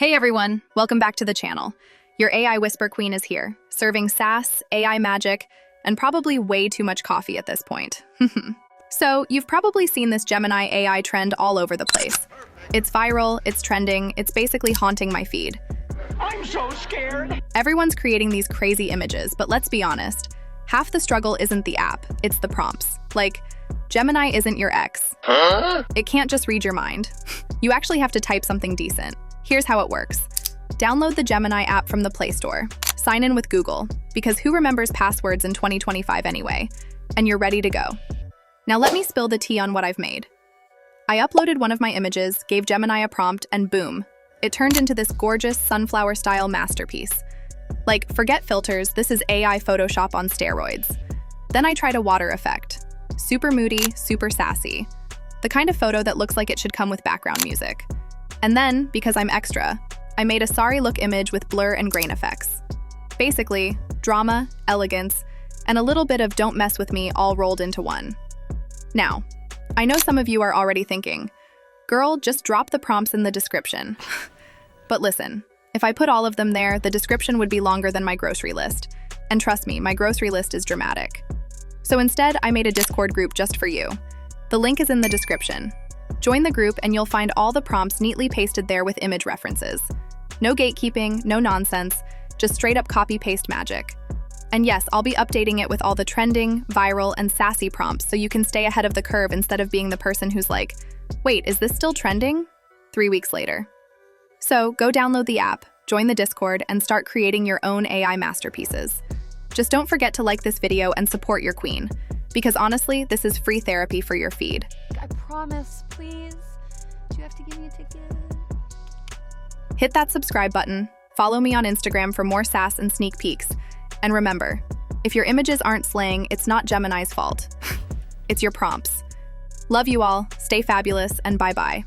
Hey everyone, welcome back to the channel. Your AI Whisper Queen is here, serving sass, AI magic, and probably way too much coffee at this point. So, you've probably seen this Gemini AI trend all over the place. It's viral, it's trending, it's basically haunting my feed. I'm so scared. Everyone's creating these crazy images, but let's be honest, half the struggle isn't the app, it's the prompts. Like, Gemini isn't your ex. It can't just read your mind. You actually have to type something decent. Here's how it works. Download the Gemini app from the Play Store. Sign in with Google, because who remembers passwords in 2025 anyway? And you're ready to go. Now let me spill the tea on what I've made. I uploaded one of my images, gave Gemini a prompt, and boom, it turned into this gorgeous sunflower-style masterpiece. Like, forget filters, this is AI Photoshop on steroids. Then I tried a water effect. Super moody, super sassy. The kind of photo that looks like it should come with background music. And then, because I'm extra, I made a sari look image with blur and grain effects. Basically, drama, elegance, and a little bit of don't mess with me all rolled into one. Now, I know some of you are already thinking, girl, just drop the prompts in the description. But listen, if I put all of them there, the description would be longer than my grocery list. And trust me, my grocery list is dramatic. So instead, I made a Discord group just for you. The link is in the description. Join the group and you'll find all the prompts neatly pasted there with image references. No gatekeeping, no nonsense, just straight up copy-paste magic. And yes, I'll be updating it with all the trending, viral, and sassy prompts so you can stay ahead of the curve instead of being the person who's like, wait, is this still trending? 3 weeks later. So go download the app, join the Discord, and start creating your own AI masterpieces. Just don't forget to like this video and support your queen, because honestly, this is free therapy for your feed. I promise, please. Do you have to give me a ticket? Hit that subscribe button, follow me on Instagram for more sass and sneak peeks. And remember, if your images aren't slaying, it's not Gemini's fault. It's your prompts. Love you all, stay fabulous, and bye-bye.